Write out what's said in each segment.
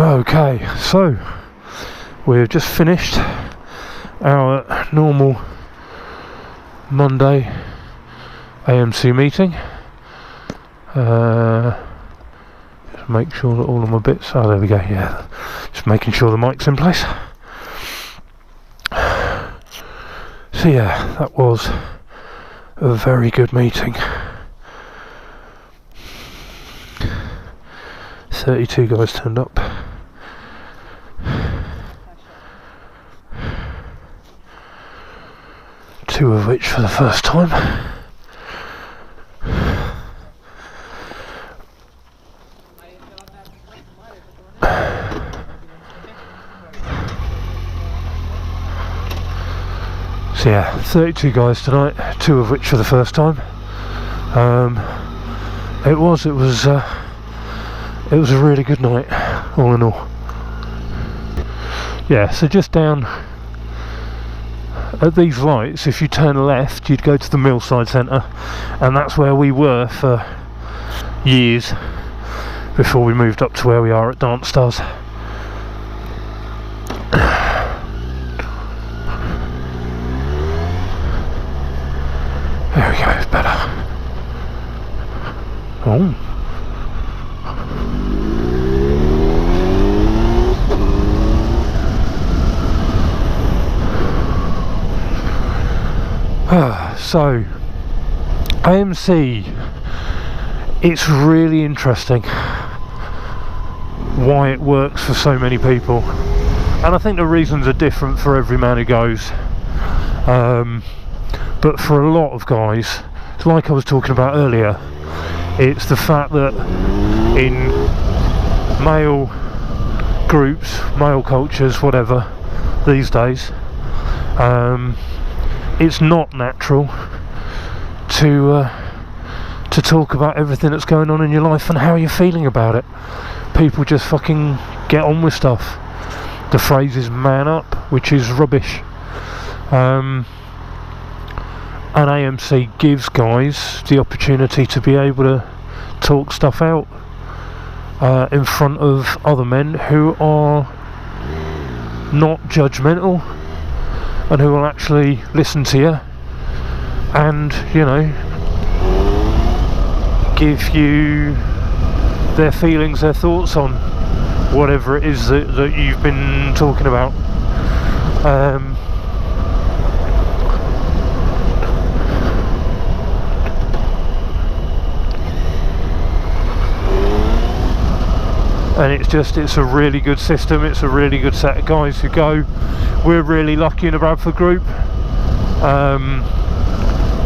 Okay, so we've just finished our normal Monday AMC meeting. Just make sure that all of my bits, oh there we go, yeah, just making sure the mic's in place. So yeah, that was a very good meeting. 32 guys turned up. Two of which for the first time. So yeah, 32 guys tonight, two of which for the first time. It was a really good night, all in all. Yeah, so just down at these lights, if you turn left, you'd go to the Millside Centre, and that's where we were for years before we moved up to where we are at Dance Stars. There we go, it's better. Oh. So, AMC, it's really interesting why it works for so many people, and I think the reasons are different for every man who goes, but for a lot of guys, like I was talking about earlier, it's the fact that in male groups, male cultures, whatever, these days, it's not natural to talk about everything that's going on in your life and how you're feeling about it. People just fucking get on with stuff. The phrase is man up, which is rubbish. And AMC gives guys the opportunity to be able to talk stuff out in front of other men who are not judgmental and who will actually listen to you and, you know, give you their feelings, their thoughts on whatever it is that you've been talking about. And it's a really good system, it's a really good set of guys who go. We're really lucky in the Bradford group.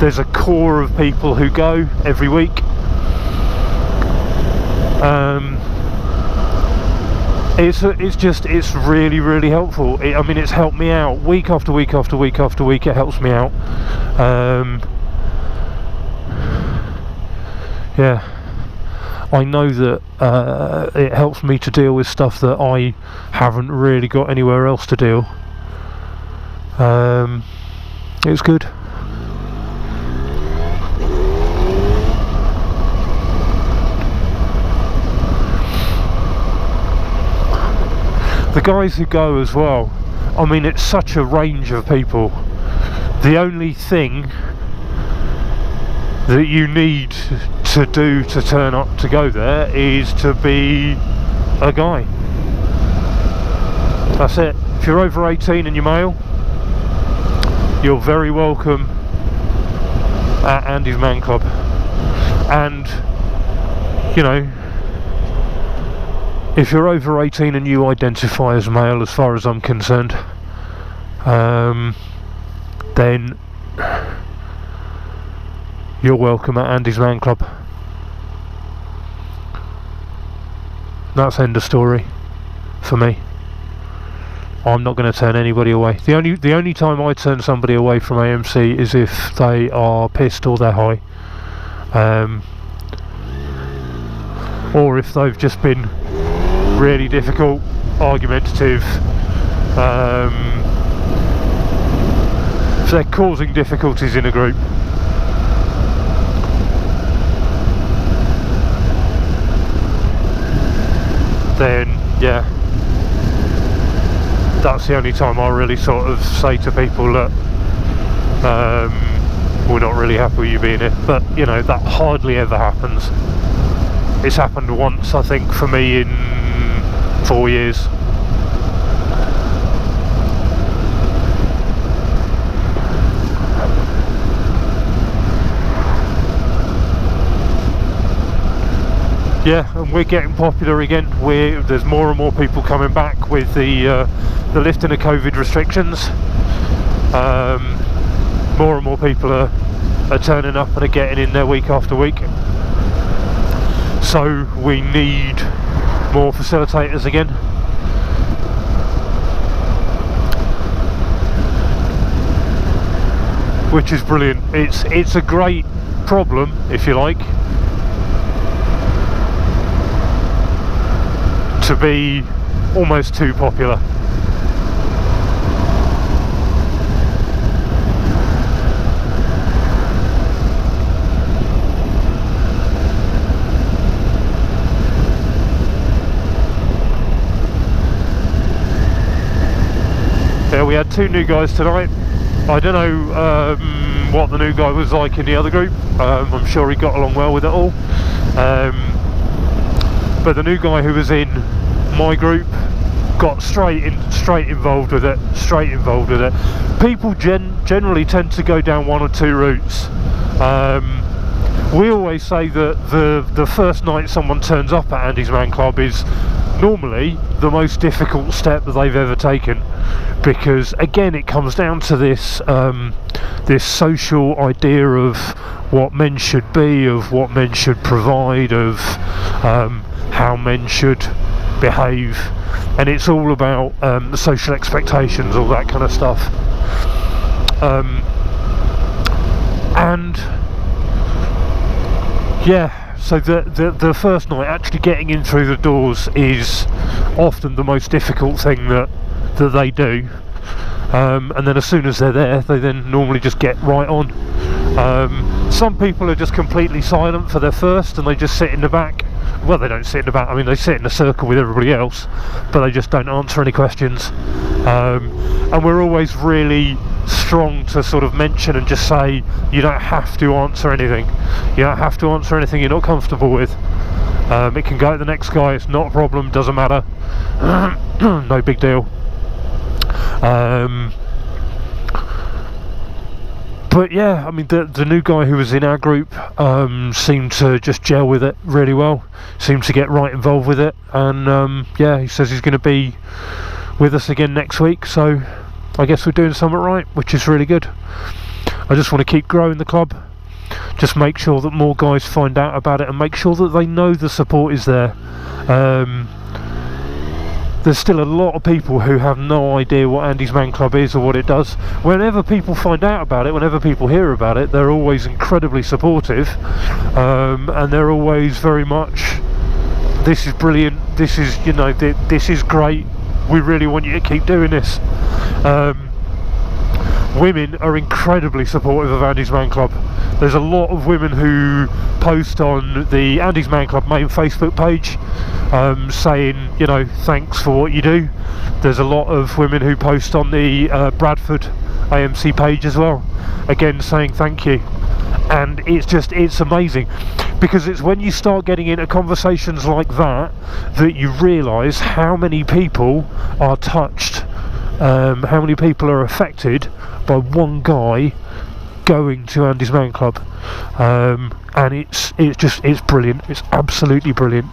There's a core of people who go every week. It's really, really helpful. I mean, it's helped me out week after week after week after week. It helps me out. Yeah, I know that it helps me to deal with stuff that I haven't really got anywhere else to deal. It's good. The guys who go as well, I mean, it's such a range of people. The only thing that you need to do to turn up to go there is to be a guy. That's it. If you're over 18 and you're male, you're very welcome at Andy's Man Club. And, you know, if you're over 18 and you identify as male, as far as I'm concerned, then you're welcome at Andy's Man Club. That's end of story for me. I'm not going to turn anybody away. The only time I turn somebody away from AMC is if they are pissed or they're high, or if they've just been really difficult, argumentative, if they're causing difficulties in a group. Then yeah, that's the only time I really sort of say to people that we're not really happy with you being here. But you know, that hardly ever happens. It's happened once, I think, for me in 4 years. Yeah, and we're getting popular again. There's more and more people coming back with the lifting of COVID restrictions. More and more people are turning up and are getting in there week after week. So we need more facilitators again. Which is brilliant. It's a great problem, if you like, to be almost too popular. Yeah, we had 2 new guys tonight. I don't know what the new guy was like in the other group. I'm sure he got along well with it all. But the new guy who was in my group got straight involved with it. People generally tend to go down 1 or 2 routes. We always say that the first night someone turns up at Andy's Man Club is normally the most difficult step that they've ever taken, because again it comes down to this this social idea of what men should be, of what men should provide, of how men should behave, and it's all about the social expectations, all that kind of stuff. And yeah, so the first night, actually getting in through the doors is often the most difficult thing that they do. And then as soon as they're there, they then normally just get right on. Some people are just completely silent for their first, and they just sit in the back. Well, they don't sit in the back, I mean they sit in a circle with everybody else, but they just don't answer any questions. And we're always really strong to sort of mention and just say, you don't have to answer anything. You don't have to answer anything you're not comfortable with. It can go to the next guy, it's not a problem, doesn't matter. No big deal. But yeah, I mean the new guy who was in our group seemed to just gel with it really well, seemed to get right involved with it, and yeah, he says he's going to be with us again next week, so I guess we're doing something right, which is really good. I just want to keep growing the club, just make sure that more guys find out about it and make sure that they know the support is there. There's still a lot of people who have no idea what Andy's Man Club is or what it does. Whenever people find out about it, whenever people hear about it, they're always incredibly supportive, and they're always very much, this is brilliant, this is, you know, this is great, we really want you to keep doing this. Women are incredibly supportive of Andy's Man Club. There's a lot of women who post on the Andy's Man Club main Facebook page saying, you know, thanks for what you do. There's a lot of women who post on the Bradford AMC page as well, again saying thank you. And it's amazing, because it's when you start getting into conversations like that that you realise how many people are touched, how many people are affected by one guy going to Andy's Man Club, and it's brilliant. It's absolutely brilliant.